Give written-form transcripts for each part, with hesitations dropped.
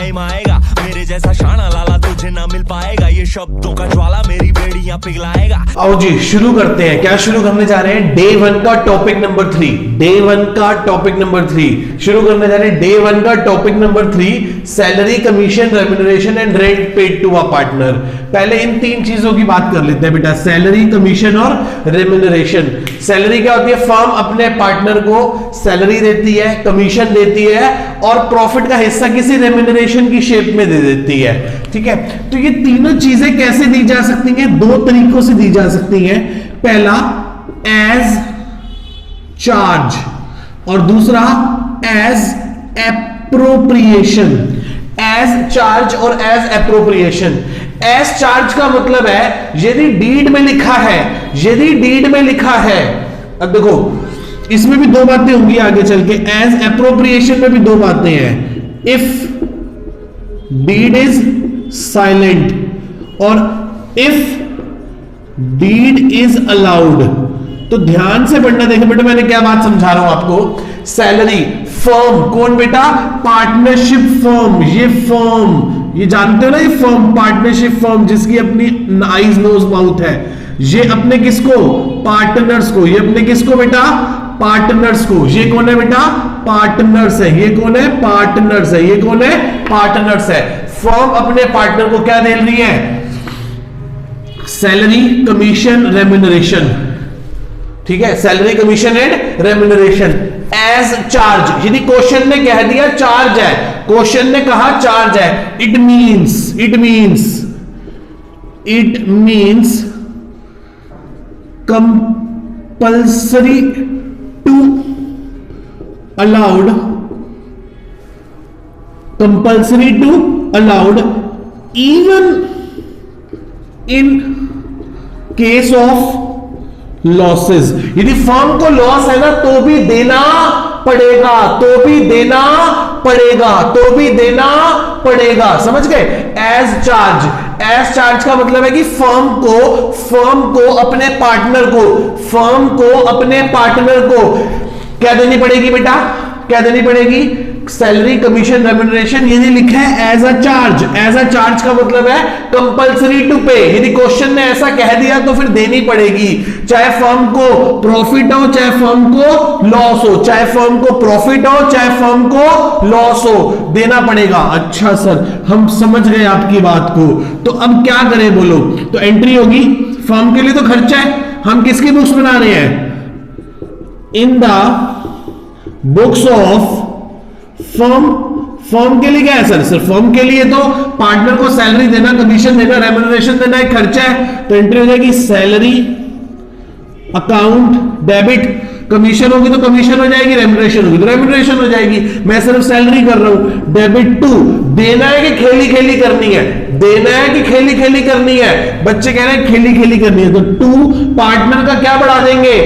Time आएगा मेरे जैसा शाना लाला तुझे ना मिल पाएगा, ये शब्दों का ज्वाला मेरी बेड़ियां पिघलाएगा। आओ जी शुरू करते हैं। क्या शुरू करने जा रहे हैं? डे 1 का टॉपिक नंबर 3। डे 1 का टॉपिक नंबर 3 शुरू करने जा रहे हैं। डे 1 का topic number 3, salary, commission, remuneration and rent paid to a partner. पहले इन तीन चीजों की बात कर लेते हैं बेटा, सैलरी, कमीशन और रेम्यूनरेशन। सैलरी क्या होती है? फर्म अपने पार्टनर को सैलरी देती है, कमीशन देती है और प्रॉफिट का हिस्सा किसी रेम्यूनरेशन की शेप में दे देती है। ठीक है, तो ये तीनों चीजें कैसे दी जा सकती हैं? दो तरीकों से दी जा सकती हैं। पहला एज चार्ज और दूसरा एज एप्रोप्रिएशन। एज चार्ज और एज एप्रोप्रिएशन। एज चार्ज का मतलब है यदि डीड में लिखा है, यदि डीड में लिखा है, अब देखो इसमें भी दो बातें होंगी आगे चल के, एज एप्रोप्रिएशन में भी दो बातें हैं। इफ डीड इज साइलेंट और इफ डीड इज अलाउड। तो ध्यान से पढ़ना। देखो बेटा मैंने क्या बात समझा रहा हूं आपको। सैलरी, फर्म, कौन बेटा? Partnership firm. ये फर्म, ये जानते हो ना, ये फर्म पार्टनरशिप फर्म जिसकी अपनी आईज नोज माउथ है, ये अपने किसको? पार्टनर्स को। ये अपने किसको बेटा? पार्टनर्स को। ये कौन है बेटा? पार्टनर्स है। ये कौन है? पार्टनर्स है। ये कौन है? पार्टनर्स है। फर्म अपने पार्टनर को क्या दे रही है? Salary, commission, remuneration. ठीक है, salary, commission and remuneration as charge. यदि क्वेश्चन ने कह दिया चार्ज है, क्वेश्चन ने कहा चार्ज है, it means compulsory to allowed even in case of losses। यदि फर्म को लॉस है ना तो भी देना पड़ेगा, समझ गए? एज चार्ज का मतलब है कि फर्म को अपने पार्टनर को क्या देनी पड़ेगी बेटा? क्या देनी पड़ेगी? Salary, commission, remuneration. यदि लिखा है एज अ चार्ज का मतलब है कंपल्सरी टू पे। यदि क्वेश्चन ने ऐसा कह दिया तो फिर देनी पड़ेगी, चाहे फर्म को प्रॉफिट हो चाहे फर्म को लॉस हो, चाहे फर्म को प्रॉफिट हो चाहे फर्म को लॉस हो, देना पड़ेगा। अच्छा सर हम समझ गए आपकी बात को, तो अब क्या करें बोलो? तो एंट्री होगी, फर्म के लिए तो खर्चा है, हम किसकी बुक्स बना रहे हैं? In the books of firm के लिए क्या है सर? फर्म के लिए तो पार्टनर को सैलरी देना, कमीशन देना, रेम्यूनरेशन देना एक खर्चा है, तो एंट्री हो जाएगी सैलरी अकाउंट डेबिट। कमीशन होगी तो कमीशन हो जाएगी, रेम्यूनरेशन होगी तो रेम्यूनरेशन हो जाएगी। मैं सिर्फ सैलरी कर रहा हूं। डेबिट टू, देना है कि खेली खेली करनी है? देना है कि खेली खेली करनी है? बच्चे कह रहे हैं खेली खेली करनी है, तो टू पार्टनर का क्या बढ़ा देंगे?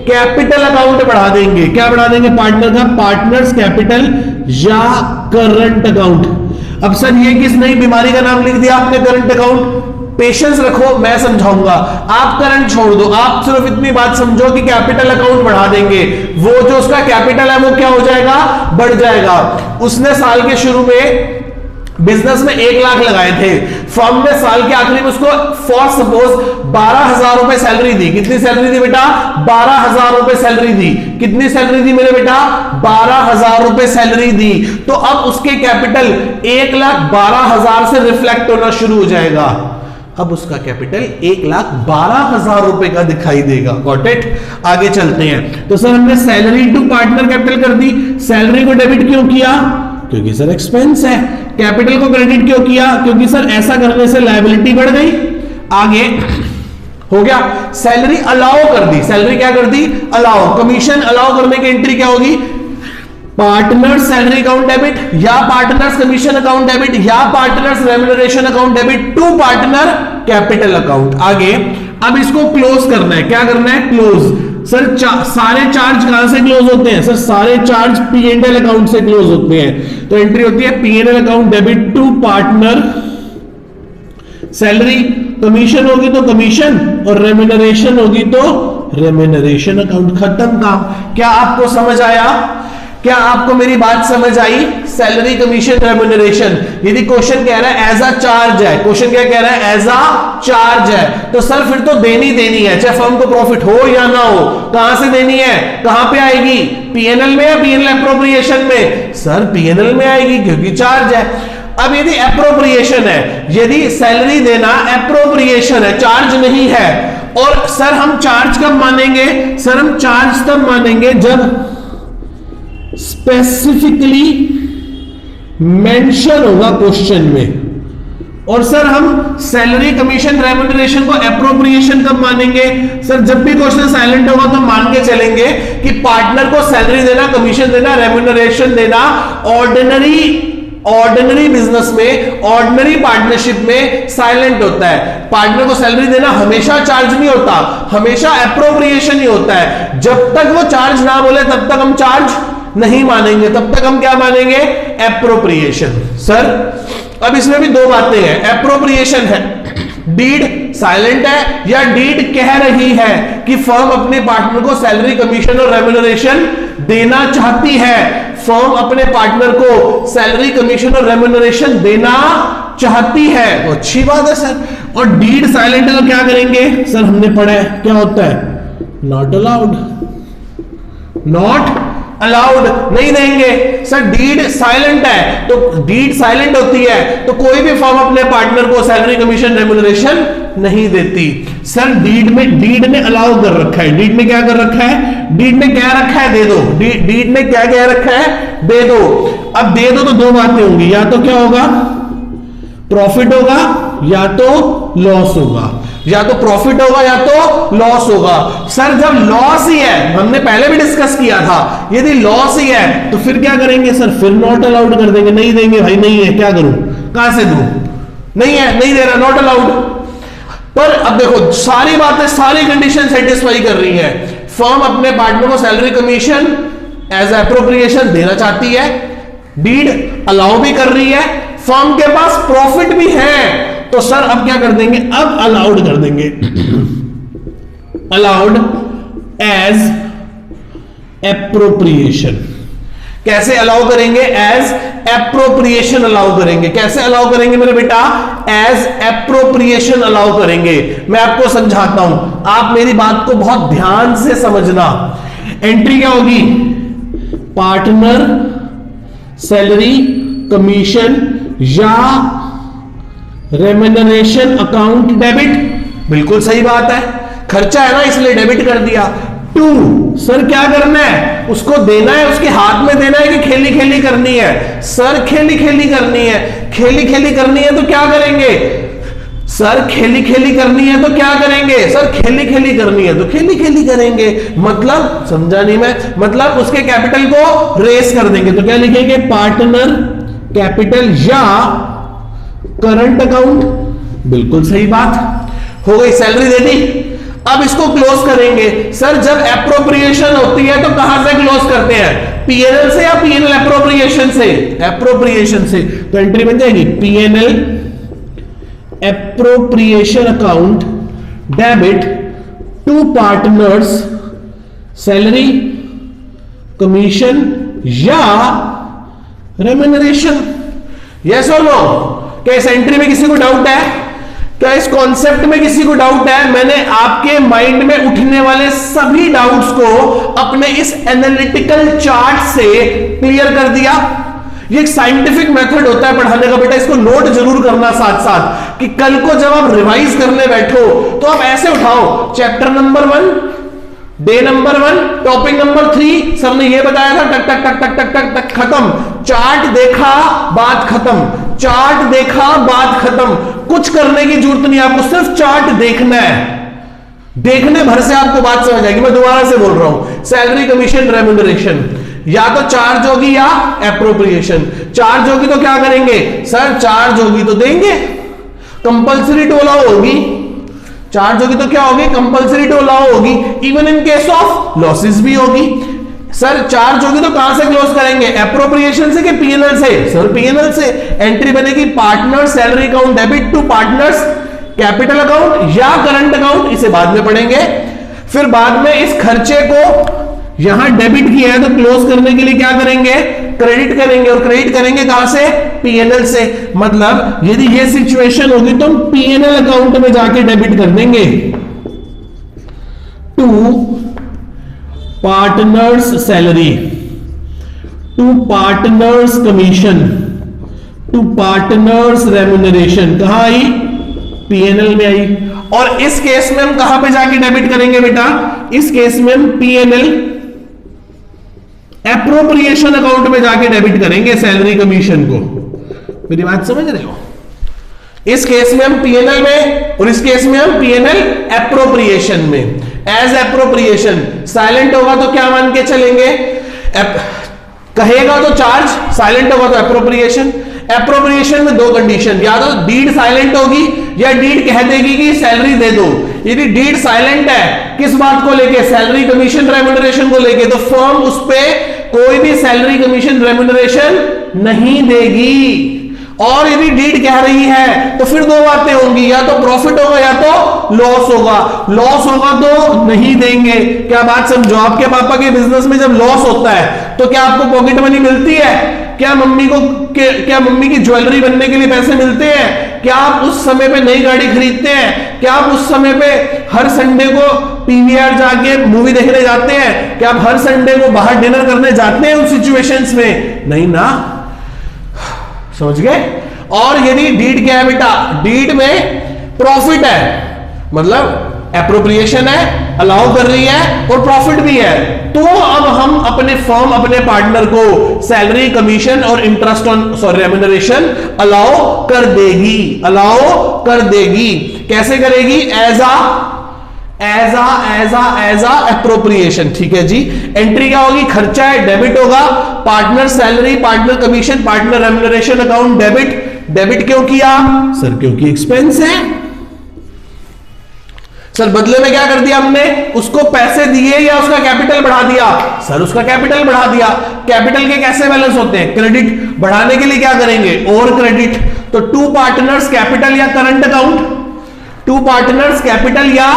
कैपिटल अकाउंट बढ़ा देंगे। क्या बढ़ा देंगे? पार्टनर का पार्टनर्स कैपिटल या करंट अकाउंट। अब सर ये किस नई बीमारी का नाम लिख दिया आपने? Current account. पेशेंस रखो, मैं समझाऊंगा। आप करंट छोड़ दो, आप सिर्फ इतनी बात समझो कि कैपिटल अकाउंट बढ़ा देंगे। वो जो उसका कैपिटल है वो क्या हो जाएगा? बढ़ जाएगा। उसने साल के शुरू में बिजनेस में 1 लाख लगाए थे, फर्म ने साल के आखिरी में उसको फॉर सपोज 12,000 रुपए सैलरी दी। कितनी सैलरी दी बेटा? 12,000 रुपए सैलरी दी। कितनी सैलरी दी मेरे बेटा? 12,000 रुपए सैलरी दी। तो अब उसके कैपिटल 1,12,000 से रिफ्लेक्ट होना शुरू हो जाएगा। अब उसका कैपिटल 1,12,000 रुपए का दिखाई देगा। Got it? आगे चलते हैं। तो सर हमने सैलरी टू पार्टनर कैपिटल कर दी। सैलरी को डेबिट क्यों किया? क्योंकि सर एक्सपेंस है। कैपिटल को क्रेडिट क्यों किया? क्योंकि सर ऐसा करने से लायबिलिटी बढ़ गई। आगे हो गया। सैलरी अलाउ कर दी। सैलरी क्या कर दी? अलाउ। कमीशन अलाउ करने की एंट्री क्या होगी? पार्टनर सैलरी अकाउंट डेबिट या पार्टनर्स कमीशन अकाउंट डेबिट या partners remuneration account debit to partner capital account. आगे अब इसको क्लोज करना है। क्या करना है? क्लोज। सर सारे चार्ज कहां से क्लोज होते हैं? सर सारे चार्ज P&L अकाउंट से क्लोज होते हैं। तो एंट्री होती है P&L account debit to partner. Salary, commission होगी तो कमीशन और रेम्यूनरेशन होगी तो रेम्यूनरेशन अकाउंट। खत्म काम। क्या आपको समझ आया? क्या आपको मेरी बात समझ आई? सैलरी कमीशन रेम्यूनरेशन, यदि क्वेश्चन कह रहा है एज अ चार्ज है, क्वेश्चन क्या कह रहा है? एज अ चार्ज है, तो सर फिर तो देनी है, चाहे फर्म को प्रॉफिट हो या ना हो। कहां से देनी है? कहां पे आएगी? पीएनएल में या पीएनएल एप्रोप्रिएशन में? सर पीएनएल में आएगी क्योंकि चार्ज है। अब यदि एप्रोप्रिएशन है, यदि सैलरी देना एप्रोप्रिएशन है, चार्ज नहीं है, और सर हम चार्ज कब मानेंगे? सर हम चार्ज तब मानेंगे जब स्पेसिफिकली मेंशन होगा क्वेश्चन में। और सर हम सैलरी कमीशन रेम्यूनरेशन को एप्रोप्रिएशन कब मानेंगे? सर जब भी क्वेश्चन साइलेंट होगा तो मान के चलेंगे कि पार्टनर को सैलरी देना, कमीशन देना, रेम्यूनरेशन देना ऑर्डिनरी बिजनेस में, ऑर्डिनरी पार्टनरशिप में साइलेंट होता है। पार्टनर को सैलरी देना हमेशा चार्ज नहीं होता, हमेशा एप्रोप्रिएशन ही होता है। जब तक वो चार्ज ना बोले तब तक हम चार्ज नहीं मानेंगे, तब तक हम क्या मानेंगे? एप्रोप्रिएशन। सर अब इसमें भी दो बातें हैं, एप्रोप्रिएशन है, डीड साइलेंट है या डीड कह रही है कि फर्म अपने पार्टनर को सैलरी कमीशन और रेम्यूनरेशन देना चाहती है, फर्म अपने पार्टनर को सैलरी कमीशन और रेम्यूनरेशन देना चाहती है, तो अच्छी बात है सर। और डीड साइलेंट है तो क्या करेंगे? सर हमने पढ़ा है क्या होता है? नॉट अलाउड, नॉट अलाउड नहीं देंगे। सर डीड साइलेंट है, तो डीड साइलेंट होती है तो कोई भी फर्म अपने पार्टनर को सैलरी कमीशन रेम्यूनरेशन नहीं देती। सर डीड ने अलाउ कर रखा है, डीड ने क्या कर रखा है? डीड ने क्या रखा है? दे दो। डीड ने क्या कह रखा है? दे दो। अब दे दो तो दो बातें होंगी, या तो क्या होगा? प्रॉफिट होगा या तो लॉस होगा, या तो प्रॉफिट होगा या तो लॉस होगा। सर जब लॉस ही है, हमने पहले भी डिस्कस किया था, यदि लॉस ही है तो फिर क्या करेंगे? सर फिर नॉट अलाउड कर देंगे, नहीं देंगे भाई, नहीं है, क्या करूं, कहां से दूं? नहीं है, नहीं दे रहा, नॉट अलाउड। पर अब देखो सारी बातें, सारी कंडीशन सेटिस्फाई कर रही है। फर्म अपने पार्टनर को सैलरी कमीशन एज एप्रोप्रिएशन देना चाहती है, डीड अलाउ भी कर रही है, फर्म के पास प्रॉफिट भी है, तो सर अब क्या कर देंगे? अब अलाउड कर देंगे, अलाउड एज एप्रोप्रिएशन। कैसे अलाउ करेंगे? एज एप्रोप्रिएशन अलाउ करेंगे। कैसे अलाउ करेंगे मेरे बेटा? एज एप्रोप्रिएशन अलाउ करेंगे। मैं आपको समझाता हूं, आप मेरी बात को बहुत ध्यान से समझना। एंट्री क्या होगी? पार्टनर सैलरी कमीशन या रेम्यूनरेशन अकाउंट डेबिट, बिल्कुल सही बात है, खर्चा है ना इसलिए डेबिट कर दिया। टू, सर क्या करना है? उसको देना है, उसके हाथ में देना है कि खेली खेली करनी है? सर खेली खेली करनी है। खेली खेली करनी है तो क्या करेंगे? सर खेली खेली करनी है तो क्या करेंगे? सर खेली खेली करनी है तो खेली खेली करेंगे। मतलब समझा नहीं मैं, मतलब उसके कैपिटल को रेस कर देंगे, तो क्या लिखेंगे? पार्टनर कैपिटल या करंट अकाउंट, बिल्कुल सही बात। हो गई, सैलरी दे दी। अब इसको क्लोज करेंगे। सर जब एप्रोप्रिएशन होती है तो कहां से क्लोज करते हैं? पीएनएल से या पीएनएल एप्रोप्रिएशन से? एप्रोप्रिएशन से। तो एंट्री बन जाएगी PNL appropriation account debit to partners salary commission या रेम्यूनरेशन। यस और नो? क्या इस एंट्री में किसी को डाउट है? क्या इस कॉन्सेप्ट में किसी को डाउट है? मैंने आपके माइंड में उठने वाले सभी डाउट्स को अपने इस एनालिटिकल चार्ट से क्लियर कर दिया। ये एक साइंटिफिक मेथड होता है पढ़ाने का बेटा, इसको नोट जरूर करना साथ साथ, कि कल को जब आप रिवाइज करने बैठो तो आप ऐसे उठाओ, chapter number 1, day number 1, topic number 3, sir ने ये बताया था, टक टक टक टक टक टक टक खत्म। चार्ट देखा, बात खत्म। चार्ट देखा, बात खत्म। कुछ करने की जरूरत नहीं, आपको सिर्फ चार्ट देखना है, देखने भर से आपको बात समझ आएगी। मैं दोबारा से बोल रहा हूं, सैलरी कमीशन रेम्यूनरेशन या तो चार्ज होगी या एप्रोप्रिएशन। चार्ज होगी तो क्या करेंगे? सर चार्ज होगी तो देंगे, कंपल्सरी टू अलाउ होगी। चार्ज होगी तो क्या होगी? कंपल्सरी टू अलाउ होगी, even in case of losses भी होगी। सर चार्ज होगी तो कहां से क्लोज करेंगे? एप्रोप्रिएशन से कि पीएनएल से? सर पीएनएल से। एंट्री बनेगी partner salary account debit to partners capital account या करंट अकाउंट, इसे बाद में पढ़ेंगे। फिर बाद में इस खर्चे को यहां डेबिट किया है तो क्लोज करने के लिए क्या करेंगे, क्रेडिट करेंगे, और क्रेडिट करेंगे कहां से, पीएनएल से। मतलब यदि ये सिचुएशन होगी तो हम पीएनएल अकाउंट में जाके डेबिट कर देंगे। To partners salary, to partners commission, to partners remuneration, कहां आई, पीएनएल में आई। और इस केस में हम कहां पे जाके डेबिट करेंगे बेटा, इस केस में हम पीएनएल एप्रोप्रिएशन अकाउंट में जाके डेबिट करेंगे सैलरी कमीशन को। मेरी बात समझ रहे हो? इस केस में हम पीएनएल में और इस केस में हम पीएनएल एप्रोप्रिएशन में। एज एप्रोप्रिएशन साइलेंट होगा तो क्या मान के चलेंगे, कहेगा तो चार्ज, साइलेंट होगा तो एप्रोप्रिएशन। एप्रोप्रिएशन में दो कंडीशन, या तो डीड साइलेंट होगी या डीड कह देगी कि सैलरी दे दो। यदि डीड साइलेंट है किस बात को लेके, सैलरी कमीशन रेम्यूनरेशन को लेके, तो फर्म उस पे कोई भी सैलरी कमीशन रेम्यूनरेशन नहीं देगी। और यदि डीड कह रही है तो फिर दो बातें होंगी, या तो प्रॉफिट होगा या तो लॉस होगा। लॉस होगा तो नहीं देंगे। क्या बात समझो, आपके पापा के बिजनेस में जब लॉस होता है तो क्या आपको पॉकेट मनी मिलती है? क्या मम्मी की ज्वेलरी बनने के लिए पैसे मिलते हैं? क्या आप उस समय पे नई गाड़ी खरीदते हैं? क्या आप उस समय पे हर संडे को पीवीआर जाके मूवी देखने जाते हैं? क्या आप हर संडे को बाहर डिनर करने जाते हैं उन सिचुएशंस में? नहीं ना, समझ गए? और यदि डीड क्या है बेटा, डीड में प्रॉफिट है, मतलब एप्रोप्रिएशन है, अलाउ कर रही है और प्रॉफिट भी है, तो अब हम अपने फर्म अपने पार्टनर को सैलरी कमीशन और इंटरेस्ट ऑन रेम्यूनरेशन अलाउ कर देगी, अलाउ कर देगी। कैसे करेगी? एज आ एप्रोप्रिएशन। ठीक है जी। एंट्री क्या होगी? खर्चा है, डेबिट होगा, partner salary, partner commission, partner remuneration account debit. Debit क्यों किया सर? क्योंकि एक्सपेंस है सर। बदले में क्या कर दिया हमने? उसको पैसे दिए या उसका कैपिटल बढ़ा दिया? सर उसका कैपिटल बढ़ा दिया। कैपिटल के कैसे बैलेंस होते हैं? क्रेडिट। बढ़ाने के लिए क्या करेंगे? और क्रेडिट। तो टू पार्टनर्स कैपिटल या current account, to partners capital या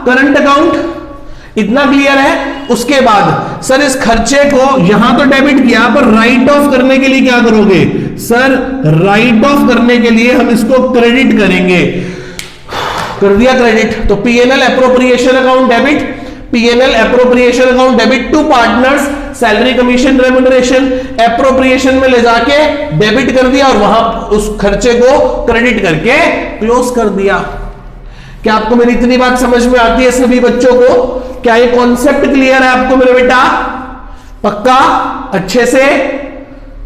करंट अकाउंट। इतना क्लियर है? उसके बाद सर इस खर्चे को यहां तो डेबिट किया, पर राइट ऑफ करने के लिए क्या करोगे? सर राइट ऑफ करने के लिए हम इसको क्रेडिट करेंगे। कर दिया क्रेडिट, तो PNL appropriation account debit, PNL appropriation account debit to partners salary commission remuneration. Appropriation में ले जाके डेबिट कर दिया और वहां उस खर्चे को क्रेडिट करके क्लोज कर दिया। क्या आपको मेरी इतनी बात समझ में आती है सभी बच्चों को? क्या ये कॉन्सेप्ट क्लियर है आपको मेरे बेटा? पक्का? अच्छे से?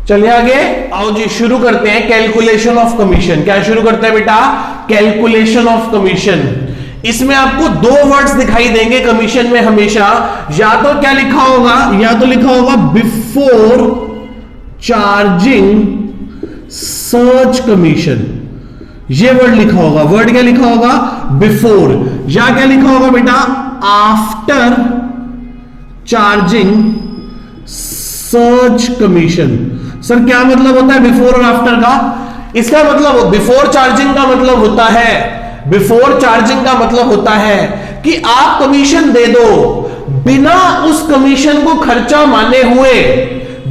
चलिए आगे आओ जी, शुरू करते हैं कैलकुलेशन ऑफ कमीशन। क्या शुरू करते हैं बेटा? Calculation of commission. इसमें आपको दो वर्ड्स दिखाई देंगे कमीशन में हमेशा, या तो क्या लिखा होगा, या तो लिखा होगा बिफोर चार्जिंग सर्च कमीशन, ये वर्ड लिखा होगा। वर्ड क्या लिखा होगा? बिफोर। या क्या लिखा होगा बेटा? After charging search commission. Sir क्या मतलब होता है बिफोर और आफ्टर का? इसका मतलब बिफोर चार्जिंग का मतलब होता है, बिफोर चार्जिंग का मतलब होता है कि आप कमीशन दे दो बिना उस कमीशन को खर्चा माने हुए,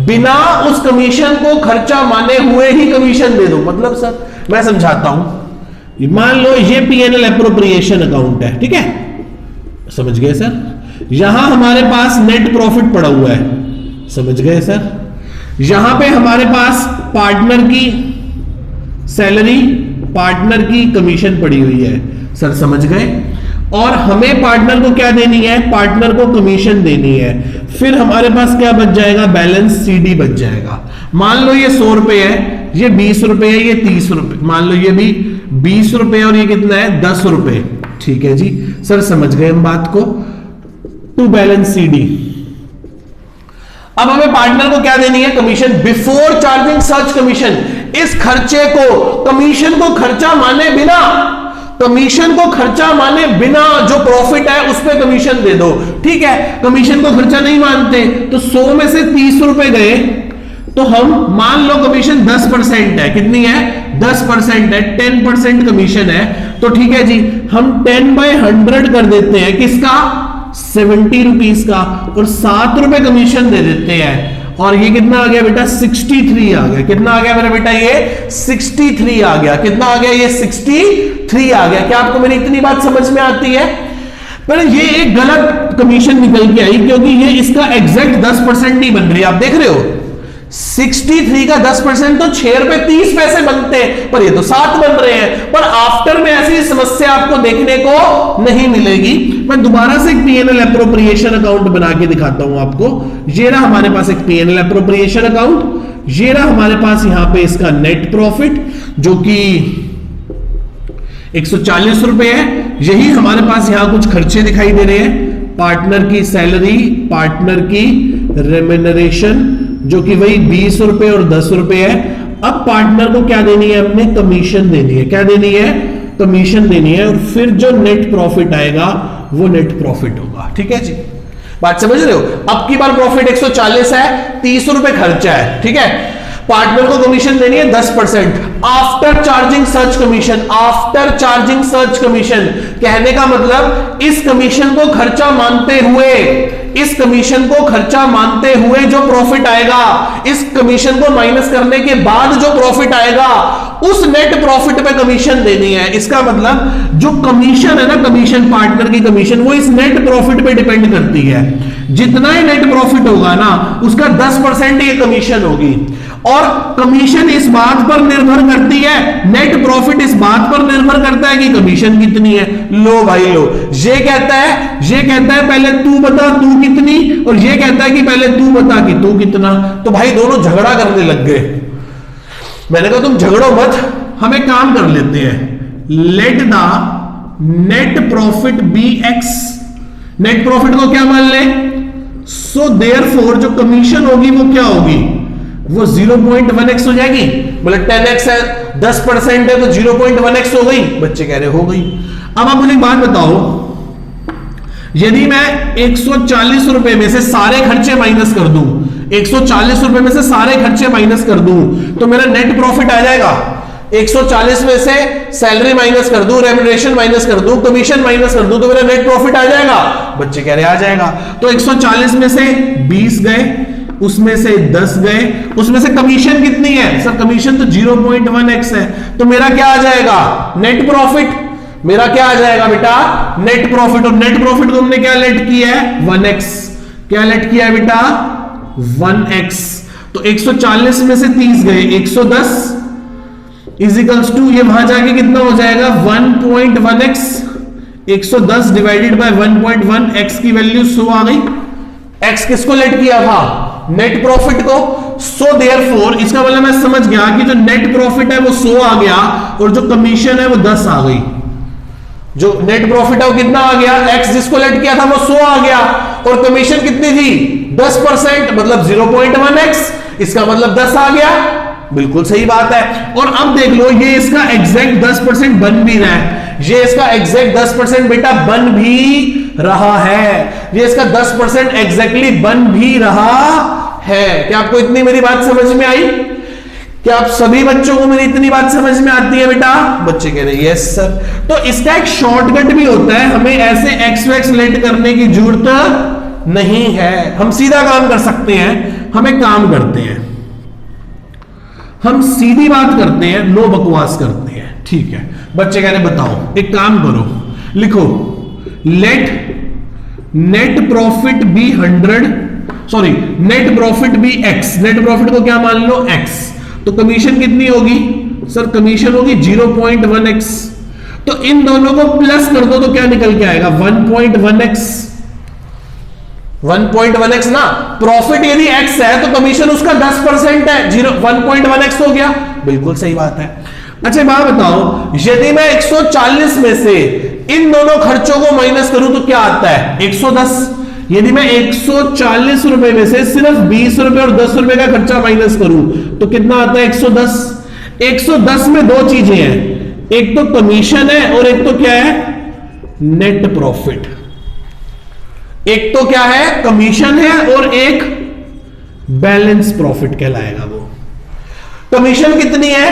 बिना उस कमीशन को खर्चा माने हुए ही कमीशन दे दो। मतलब सर मैं समझाता हूं, मान लो ये पीएनएल एप्रोप्रिएशन अकाउंट है, ठीक है, समझ गए सर? यहां हमारे पास नेट प्रॉफिट पड़ा हुआ है, समझ गए सर? यहां पे हमारे पास पार्टनर की सैलरी, पार्टनर की कमीशन पड़ी हुई है, सर समझ गए? और हमें पार्टनर को क्या देनी है? पार्टनर को कमीशन देनी है। फिर हमारे पास क्या बच जाएगा? बैलेंस सीडी बच जाएगा। मान लो ये 100 रुपए है, ये 20 रुपए है, ये 30 रुपए, मान लो ये भी 20 रुपए और ये कितना है? 10 रुपए। ठीक है जी सर, समझ गए हम बात को? To balance CD. अब हमें पार्टनर को क्या देनी है? Commission. Before charging search commission. इस खर्चे को, कमीशन को खर्चा माने बिना, कमीशन को खर्चा माने बिना जो प्रॉफिट है उस पर कमीशन दे दो। ठीक है, कमीशन को खर्चा नहीं मानते तो 100 में से 30 रुपए गए, तो हम मान लो कमीशन 10% है। कितनी है? 10% है, 10% कमीशन है। तो ठीक है जी, हम 10/100 कर देते हैं। किसका? 70 रुपीस का और 7 रुपए कमीशन दे देते हैं। और ये कितना आ गया बेटा 63 आ गया। कितना आ गया मेरा बेटा ये 63 आ गया। कितना आ गया ये 63 आ गया। क्या आपको मेरी इतनी बात समझ में आती है? पर ये एक गलत कमीशन निकल के आई क्योंकि ये इसका एग्जैक्ट 10% नहीं बन रही। आप देख रहे हो 63 का 10% तो 6 रुपए 30 पैसे बनते हैं, पर ये तो 7 बन रहे हैं। पर आफ्टर में ऐसी समस्या आपको देखने को नहीं मिलेगी। मैं दोबारा से एक पीएनएल एप्रोप्रिएशन अकाउंट बना के दिखाता हूं आपको। ये रहा हमारे पास एक पीएनएल एप्रोप्रिएशन अकाउंट। ये रहा हमारे पास यहां पे इसका नेट प्रॉफिट जो कि 140 रुपए है। यही हमारे पास यहां कुछ खर्चे दिखाई दे रहे हैं, पार्टनर की सैलरी, पार्टनर की रेम्यूनरेशन जो कि वही 20 रुपए और 10 रुपए है। अब पार्टनर को क्या देनी है? हमने कमीशन देनी है। क्या देनी है? कमीशन देनी है। और फिर जो नेट प्रॉफिट आएगा वो नेट प्रॉफिट होगा। ठीक है जी, बात समझ रहे हो? अब की बार प्रॉफिट 140 है, 30 रुपए खर्चा है। ठीक है, पार्टनर को कमीशन देनी है 10% after charging search commission. After charging search commission कहने का मतलब इस कमीशन को खर्चा मानते हुए, इस कमीशन को खर्चा मानते हुए जो प्रॉफिट आएगा, इस कमीशन को माइनस करने के बाद जो प्रॉफिट आएगा उस नेट प्रॉफिट पे कमीशन देनी है। इसका मतलब जो कमीशन है ना, कमीशन पार्टनर की कमीशन, वो इस नेट प्रॉफिट पे डिपेंड करती है। जितना ही नेट प्रॉफिट होगा ना उसका 10% ये कमीशन होगी। और कमीशन इस बात पर निर्भर करती है, नेट प्रॉफिट इस बात पर निर्भर करता है कि कमीशन कितनी है। लो भाई लो, ये कहता है पहले तू बता तू कितनी, और ये कहता है कि पहले तू बता कि तू कितना। तो भाई दोनों झगड़ा करने लग गए। मैंने कहा तुम झगड़ो मत, हम एक काम कर लेते हैं, let the net profit be x. Net profit को क्या मान ले? सो देयरफॉर जो कमीशन होगी वो क्या होगी? वो 0.1x हो जाएगी। मतलब 10x है, 10% है तो 0.1x हो गई। बच्चे कह रहे हो गई। अब आप मुझे एक बात बताओ, यदि मैं 140 रुपए में से सारे खर्चे माइनस कर दूं, 140 रुपए में से सारे खर्चे माइनस कर दूं तो मेरा नेट प्रॉफिट आ जाएगा। 140 में से सैलरी माइनस कर दूं, रेम्यूनरेशन माइनस कर दूं, कमीशन माइनस कर दूं तो मेरा नेट प्रॉफिट आ जाएगा। बच्चे कह रहे आ जाएगा। तो 140 में से 20 गए, उसमें से 10 गए, उसमें से कमीशन कितनी है? सर कमीशन तो 0.1x है, तो मेरा क्या आ जाएगा? Net profit. मेरा क्या आ जाएगा बेटा? Net profit. और नेट प्रॉफिट को हमने क्या लेट किया है? 1x। क्या लेट किया है बेटा? 1x। तो 140 में से 30 गए, 110 इजिकल्स टू ये वहां जाके कितना हो जाएगा? 1.1x। 110 डिवाइडेड बाय 1.1, x की वैल्यू 100 आ गई। x किसको लेट किया था? नेट प्रॉफिट को। सो देयरफॉर इसका मतलब मैं समझ गया कि जो नेट प्रॉफिट है वो 100 आ गया और जो कमीशन है वो 10 आ गई। जो नेट प्रॉफिट है वो कितना आ गया? x जिसको लेट किया था वो 100 आ गया और कमीशन कितनी थी? 10%, मतलब 0.1x। इसका मतलब 10 आ गया। बिल्कुल सही बात है। और अब देख लो ये इसका एग्जैक्ट 10% बन भी रहा है। ये इसका एग्जैक्ट 10% बेटा बन भी रहा है। ये इसका 10% एग्जैक्टली बन भी रहा है। क्या आपको इतनी मेरी बात समझ में आई? क्या आप सभी बच्चों को मेरी इतनी बात समझ में आती है बेटा? बच्चे कह रहे हैं यस सर। तो इसका एक शॉर्टकट भी होता है, हमें ऐसे एक्स वैक्स लेट करने की जरूरत नहीं है। हम सीधा काम कर सकते हैं। हम एक काम करते हैं, हम सीधी बात करते हैं, नो बकवास करते हैं। ठीक है, बच्चे कह रहे बताओ, एक काम करो, लिखो let net profit be 100, sorry net profit be x। Net profit को क्या मान लो? x। तो कमीशन कितनी होगी? सर कमीशन होगी 0.1x। तो इन दोनों को प्लस कर दो तो क्या निकल के आएगा? 1.1x। 1.1x ना, प्रॉफिट यदि x है तो कमीशन उसका 10% है, 1.1x हो गया। बिल्कुल सही बात है। अच्छा बात बताओ, यदि मैं 140 में से इन दोनों खर्चों को माइनस करूं तो क्या आता है? 110। यदि मैं 140 रुपए में से सिर्फ 20 रुपए और 10 रुपए का खर्चा माइनस करूं तो कितना आता है? 110। 110 में दो चीजें हैं, एक तो कमीशन है और एक तो क्या है? Net profit. एक तो क्या है? कमीशन है और एक बैलेंस प्रॉफिट कहलाएगा वो। कमीशन कितनी है?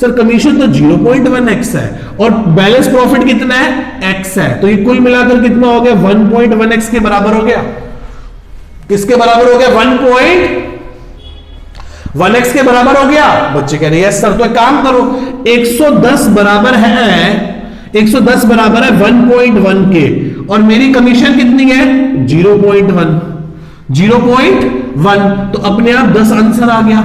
सर कमीशन तो 0.1x है और बैलेंस प्रॉफिट कितना है x है, तो ये कुल मिलाकर कितना हो गया 1.1x के बराबर हो गया। किसके बराबर हो गया 1.1x के बराबर हो गया। बच्चे कह रहे हैं सर तो एक काम करो 110 बराबर है 110 बराबर है 1.1 के और मेरी कमीशन कितनी है 0.1 तो अपने आप 10 आंसर आ गया।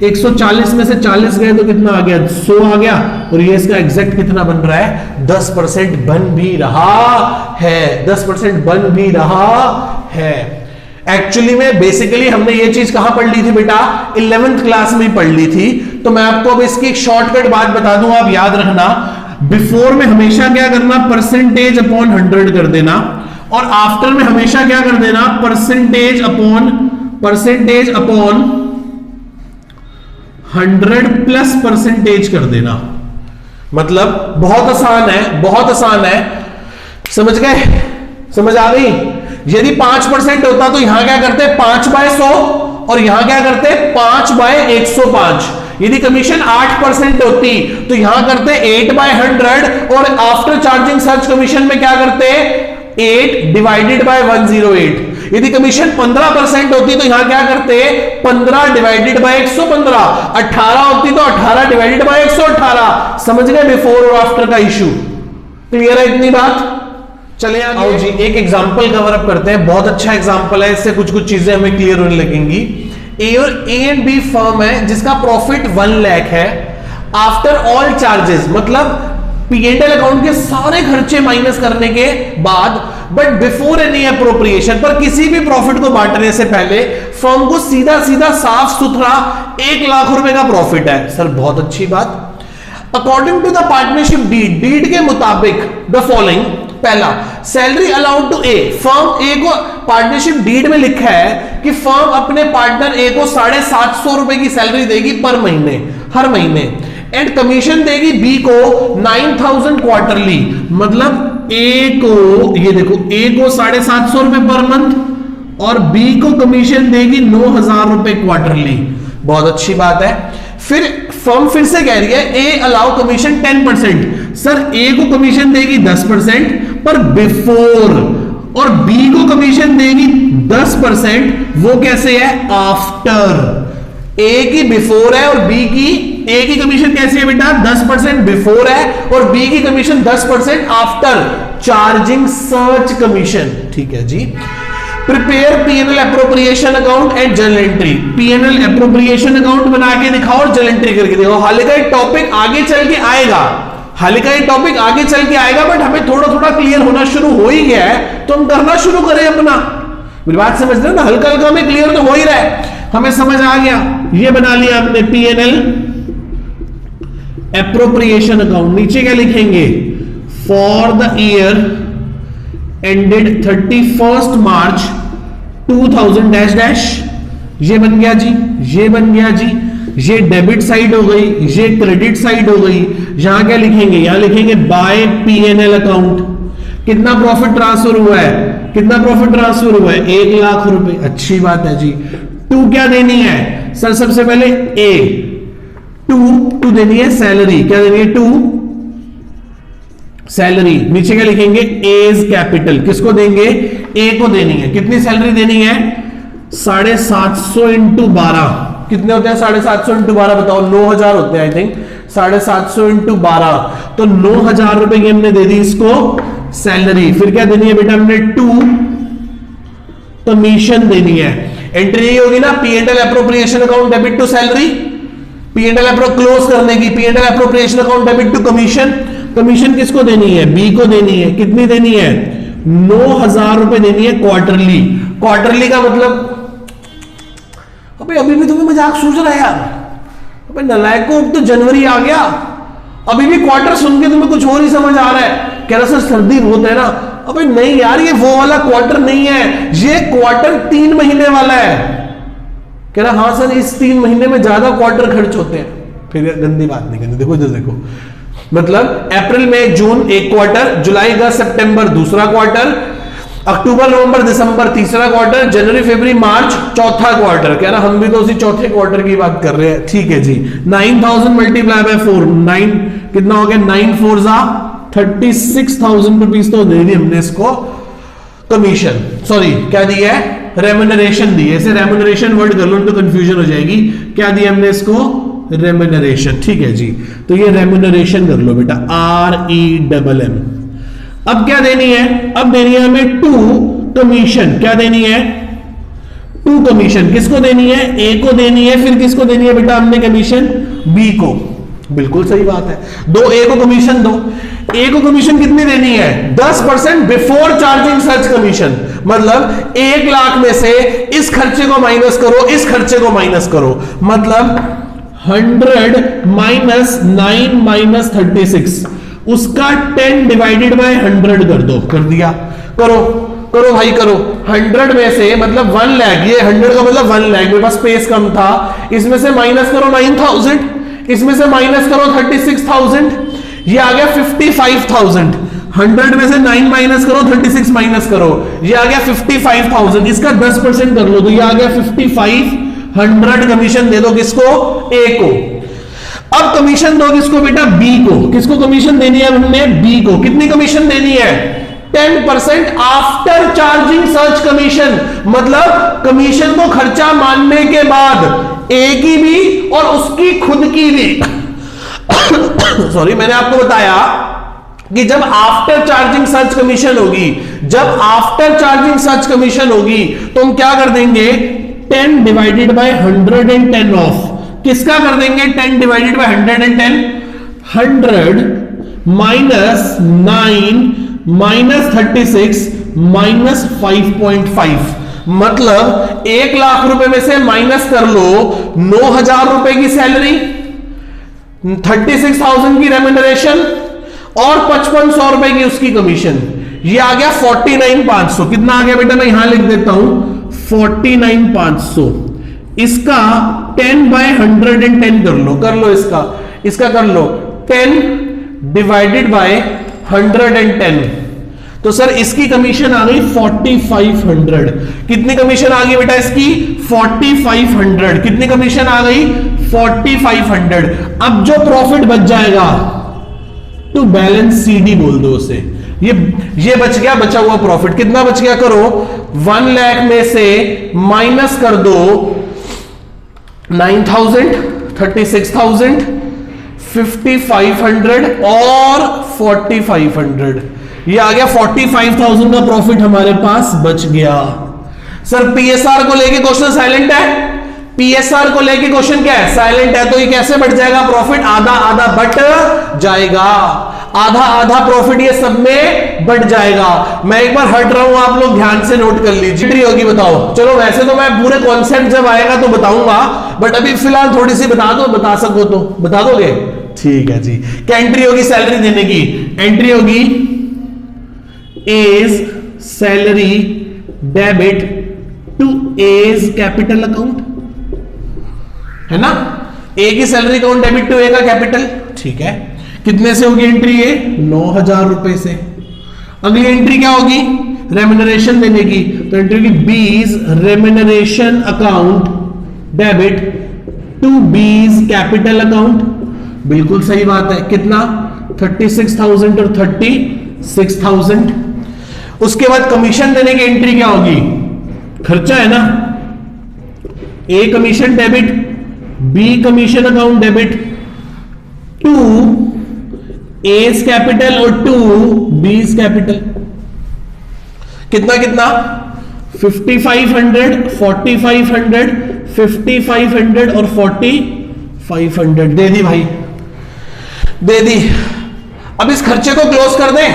140 में से 40 गए तो कितना आ गया 100 आ गया और ये इसका एग्जैक्ट कितना बन रहा है 10% बन भी रहा है 10% बन भी रहा है। एक्चुअली में बेसिकली हमने ये चीज कहां पढ़ ली थी बेटा 11th क्लास में पढ़ ली थी। तो मैं आपको अब इसकी एक शॉर्टकट बात बता दूं, आप याद रखना। बिफोर में हमेशा क्या करना परसेंटेज अपॉन 100 कर देना और आफ्टर में हमेशा क्या कर देना परसेंटेज अपॉन 100 प्लस परसेंटेज कर देना। मतलब बहुत आसान है समझ गए, समझ आ गई। यदि 5% होता तो यहां क्या करते 5/100 और यहां क्या करते 5/105। यदि कमीशन 8% होती तो यहां करते 8/100 और आफ्टर चार्जिंग सर्च कमीशन में क्या करते 8 डिवाइडेड बाय 108। यदि कमीशन 15% होती तो यहां क्या करते 15 डिवाइडेड बाय 115। 18 होती तो 18 डिवाइडेड बाय 118। समझ गए बिफोर और आफ्टर का इशू। क्लियर है इतनी बात। चलिए आओ जी एक एग्जांपल कवर अप करते हैं। बहुत अच्छा एग्जांपल है, इससे कुछ कुछ चीजें हमें क्लियर होने लगेंगी। ए एंड बी फर्म है जिसका प्रॉफिट 1 लाख है आफ्टर ऑल चार्जेस, मतलब P&L अकाउंट के सारे खर्चे माइनस करने के बाद, बट बिफोर एनी अप्रोप्रिएशन, पर किसी भी प्रॉफिट को बांटने से पहले फर्म को सीधा सीधा साफ सुथरा 1 लाख रुपए का प्रॉफिट है। सर बहुत अच्छी बात। According to the partnership deed के मुताबिक द फॉलोइंग। पहला salary allowed to A, firm A को पार्टनरशिप डीड में लिखा है कि फर्म अपने पार्टनर ए को 750 रुपए की सैलरी देगी पर महीने, हर महीने, एंड कमीशन देगी बी को 9000 क्वार्टरली। मतलब ए को ये देखो ए को 750 रुपए पर मंथ और बी को कमीशन देगी 9000 रुपए क्वार्टरली। बहुत अच्छी बात है। फिर फर्म फिर से कह रही है ए अलाउ कमीशन 10%। सर ए को कमीशन देगी 10% पर बिफोर, और बी को कमीशन देगी 10%, वो कैसे है आफ्टर। ए की बिफोर है और बी की, ए की कमीशन कैसी है बेटा 10% बिफोर है और बी की commission 10% after charging search commission. ठीक है जी। Prepare P&L appropriation account and journal entry. P&L appropriation account बना के दिखाओ और जर्नल एंट्री करके दिखाओ। हालांकि ये टॉपिक आगे चल के आएगा, बट हमें थोड़ा थोड़ा क्लियर होना शुरू हो ही गया है तो हम करना शुरू करें अपना। मेरी बात समझ रहे हो ना, हल्का हल्का में क्लियर तो हो ही रहा है, हमें समझ आ गया। ये बना लिया हमने P&L एप्रोप्रिएशन अकाउंट। नीचे क्या लिखेंगे for the year ended 31 March 2000 dash dash. ये बन गया जी, ये बन गया जी। ये डेबिट साइड हो गई, ये क्रेडिट साइड हो गई। यहां क्या लिखेंगे, यहां लिखेंगे बाय P&L अकाउंट। कितना प्रॉफिट ट्रांसफर हुआ है, कितना प्रॉफिट ट्रांसफर हुआ है 1 लाख रुपए। अच्छी बात है जी। टू क्या देनी है सर, सबसे पहले ए टू देनी है सैलरी। क्या देनी है टू सैलरी। नीचे क्या लिखेंगे एज कैपिटल। किसको देंगे ए को देनी है। कितनी सैलरी देनी है 750 इंटू 12। कितने होते हैं 750 इंटू 12 बताओ 9000 होते हैं आई थिंक। 750 इंटू 12 तो 9000 रुपए की हमने दे दी इसको सैलरी। फिर क्या देनी है बेटा हमने टू कमीशन देनी है। एंट्री होगी ना P&L appropriation account debit to salary, P&L close करने की। P&L appropriation account debit to commission. Commission किसको देनी है बी को देनी है। कितनी देनी है 9000 रुपए देनी है क्वार्टरली। क्वार्टरली का मतलब अबे अभी भी तुम्हें मजाक सूझ रहा है यार। अबे नलायको अब तो जनवरी आ गया, अभी भी क्वार्टर सुन के तुम्हें कुछ और ही समझ आ रहा है। कह रहा सर सर्दी बहुत है ना। अबे नहीं यार ये वो वाला क्वार्टर नहीं है, ये क्वार्टर 3 महीने वाला है। कह रहा हाँ सर इस 3 महीने में ज्यादा क्वार्टर खर्च होते हैं। फिर गंदी बात नहीं करनी। देखो इधर देखो, मतलब अप्रैल मई जून एक क्वार्टर, जुलाई अगस्त सितंबर दूसरा क्वार्टर, अक्टूबर नवंबर दिसंबर तीसरा क्वार्टर, जनवरी फरवरी मार्च चौथा क्वार्टर, कह रहा हम भी तो उसी चौथे क्वार्टर की बात कर रहे हैं। ठीक है जी, 9000 मल्टीप्लाई बाय 4, 9 कितना हो गया, 9 4 जा 36,000 रुपीज तो दे दी हमने इसको कमीशन, सॉरी क्या दिया है, रेम्यूनरेशन दी है। इसे रेम्यूनरेशन वर्ड कर लो तो कंफ्यूजन हो जाएगी। क्या दिया हमने इसको, रेम्यूनरेशन। ठीक है जी, तो ये रेम्यूनरेशन कर लो बेटा, REMM। अब क्या देनी है, अब देनी है हमें 2 कमीशन। क्या देनी है, 2 कमीशन। किसको देनी है, A को देनी है, फिर किसको देनी है बेटा हमने कमीशन, B को। बिल्कुल सही बात है, दो A को कमीशन दो। A को कमीशन कितनी देनी है, 10% बिफोर चार्जिंग सच कमीशन। मतलब 1 लाख में से इस खर्चे को माइनस करो, इस खर्चे को माइनस करो, मतलब 100 माइनस 9 माइनस 36, उसका 10 डिवाइडेड बाय 100 कर दो। कर दिया, करो करो भाई करो। 100 में से मतलब 1 लाख, ये 100 का मतलब 1 लाख, मेरे पास स्पेस कम था, इसमें से माइनस करो 9000, इसमें से माइनस करो 36,000, ये आ गया 55,000। 100 में से 9 माइनस करो, 36 माइनस करो, ये आ गया 55,000। इसका 10% कर लो तो ये आ गया 5500 कमीशन दे दो किसको, A को। अब कमीशन दो किसको बेटा, B को। किसको कमीशन देनी है हमने, B को। कितनी कमीशन देनी है, 10% आफ्टर चार्जिंग सर्च कमीशन। मतलब कमीशन को खर्चा मानने के बाद A की भी और उसकी खुद की भी सॉरी, मैंने आपको बताया कि जब आफ्टर चार्जिंग सर्च कमीशन होगी, जब आफ्टर चार्जिंग सर्च कमीशन होगी तो हम क्या कर देंगे, 10 डिवाइडेड बाय 110 ऑफ। किसका कर देंगे, 10 divided by 110, 100 minus 9 minus 36 minus 5.5। मतलब 1 लाख रुपए में से माइनस कर लो 9,000 रुपए की सैलरी, 36,000 की रेम्यूनरेशन और 5500 रुपए की उसकी कमीशन। ये आ गया 49,500। कितना आ गया बेटा, मैं यहां लिख देता हूं 49,500। इसका 10 बाय 110 कर लो इसका कर लो 10 डिवाइडेड बाय 110। तो सर इसकी कमीशन आ गई 4500। कितनी कमीशन आ गई बेटा इसकी, 4500। कितनी कमीशन आ गई, 4500। अब जो प्रॉफिट बच जाएगा तो बैलेंस CD बोल दो उसे। ये बच गया, बचा हुआ प्रॉफिट कितना बच गया, करो 1 लाख में से माइनस कर दो 9,000, 36,000, 5,500 और 4,500। ये आ गया 45,000 का प्रॉफिट हमारे पास बच गया। सर PSR को लेके क्वेश्चन साइलेंट है, PSR को लेके क्वेश्चन क्या है, साइलेंट है। तो ये कैसे बढ़ जाएगा प्रॉफिट, आधा आधा बढ़ जाएगा, आधा आधा प्रॉफिट ये सब में बढ़ जाएगा। मैं एक बार हट रहा हूं, आप लोग ध्यान से नोट कर लीजिए। एंट्री होगी बताओ, चलो वैसे तो मैं पूरे कॉन्सेप्ट जब आएगा तो बताऊंगा, बट अभी फिलहाल थोड़ी सी बता दो, बता सको तो बता दोगे, ठीक है जी। क्या एंट्री होगी सैलरी देने की, एंट्री होगी A's salary debit to A's capital account, है ना। ए की salary account debit to A का कैपिटल, ठीक है। कितने से होगी एंट्री, ए 9,000 रुपए से। अगली एंट्री क्या होगी, रेम्यूनरेशन देने की, तो एंट्री होगी B's remuneration account debit to B's capital account. बिल्कुल सही बात है, कितना 36,000 और 36,000। उसके बाद कमीशन देने की एंट्री क्या होगी, खर्चा है ना, A commission debit, B commission account debit to A's capital और टू बीज कैपिटल। कितना कितना 5,500, 4,500, 5,500 और 4,500 दे दी भाई, दे दी। अब इस खर्चे को क्लोज कर दें,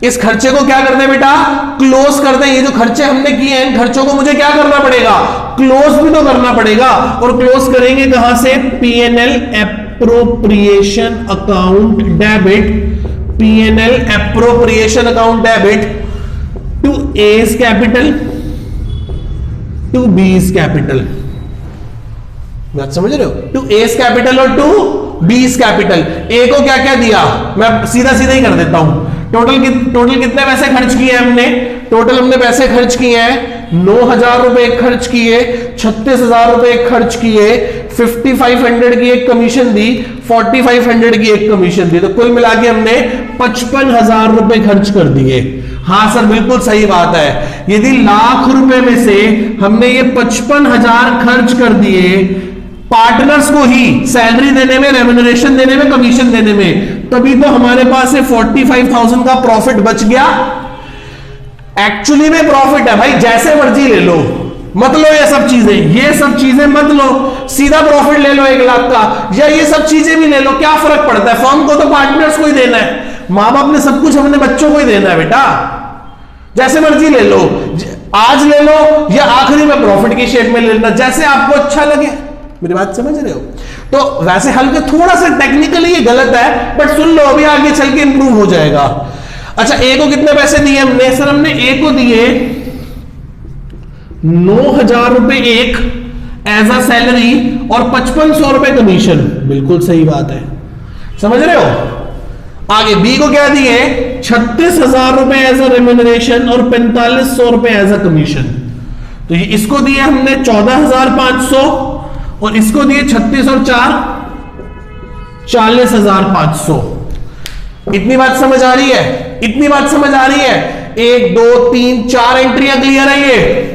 इस खर्चे को क्या कर दें बेटा, क्लोज कर दें। ये जो खर्चे हमने किए हैं, इन खर्चों को मुझे क्या करना पड़ेगा, क्लोज भी तो करना पड़ेगा। और क्लोज करेंगे कहां से, P&L appropriation account debit, P&L appropriation account debit to A's capital to B's capital. बात समझ रहे हो, टू एज कैपिटल और टू बीज कैपिटल। ए को क्या क्या दिया, मैं सीधा सीधा ही कर देता हूं। टोटल कितने पैसे खर्च किए हमने, टोटल हमने पैसे खर्च किए हैं 9,000 रुपए खर्च किए, 36,000 रुपए खर्च किए, 5,500 की एक कमीशन दी, 4,500 की एक कमीशन दी, तो कुल मिला के हमने 55,000 रुपए खर्च कर दिए। हाँ सर बिल्कुल सही बात है, यदि लाख रुपए में से हमने ये 55,000 खर्च कर दिए पार्टनर्स को ही सैलरी देने में, रेम्यूनरेशन देने में, कमीशन देने में, तभी तो हमारे पास से 45,000 का प्रॉफिट बच गया। एक्चुअली में प्रॉफिट है भाई, जैसे मर्जी ले लो, मत लो ये सब चीजें मत लो, सीधा प्रॉफिट ले लो 1 लाख का, या ये सब चीजें भी ले लो, क्या फर्क पड़ता है, फर्म को तो पार्टनर्स को ही देना है, मां बाप ने सब कुछ अपने बच्चों को ही देना है बेटा, जैसे मर्जी ले लो, आज ले लो या आखिरी में प्रॉफिट की शेप में ले लेना, जैसे आपको अच्छा लगे। मेरी बात समझ रहे हो? तो वैसे हल्के थोड़ा सा टेक्निकली ये गलत है, बट सुन लो, अभी आगे चल के इंप्रूव हो जाएगा। अच्छा, ए को कितने पैसे दिए हमने? सर हमने ए को दिए 9,000 रुपए एक एज अ सैलरी और 5,500 रुपए कमीशन। बिल्कुल सही बात है, समझ रहे हो? आगे बी को क्या दिए? 36,000 रुपए एज अ रेम्यूनरेशन और 4,500 रुपए एज अ कमीशन। तो ये इसको दिए हमने 14,500 और इसको दिए 36 और 4 40,500। इतनी बात समझ आ रही है? इतनी बात समझ आ रही है? 1 2 3 4 एंट्रियां क्लियर है ये?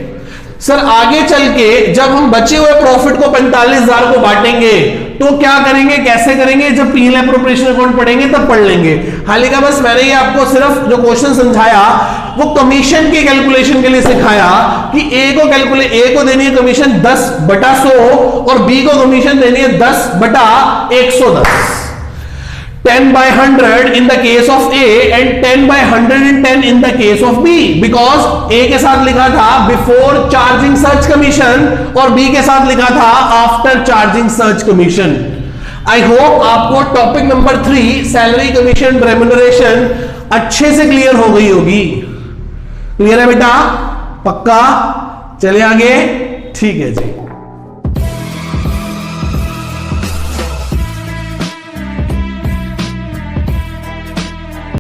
सर आगे चल के जब हम बचे हुए प्रॉफिट को 45,000 को बांटेंगे तो क्या करेंगे, कैसे करेंगे, जब पीएल एप्रोप्रिएशन अकाउंट पढ़ेंगे तब पढ़ लेंगे। हाल का बस मैंने ये आपको सिर्फ जो क्वेश्चन समझाया वो कमीशन की कैलकुलेशन के लिए सिखाया कि ए को देनी है कमीशन 10/100 और बी को कमीशन देनी है 10/110, 10/100 in the case of A and 10/110 in the case of B, because A के साथ लिखा था before charging such commission और B के साथ लिखा था after charging such commission। I hope आपको topic number 3 salary commission remuneration अच्छे से क्लियर हो गई होगी। क्लियर है बेटा? पक्का? चले आगे, ठीक है जी।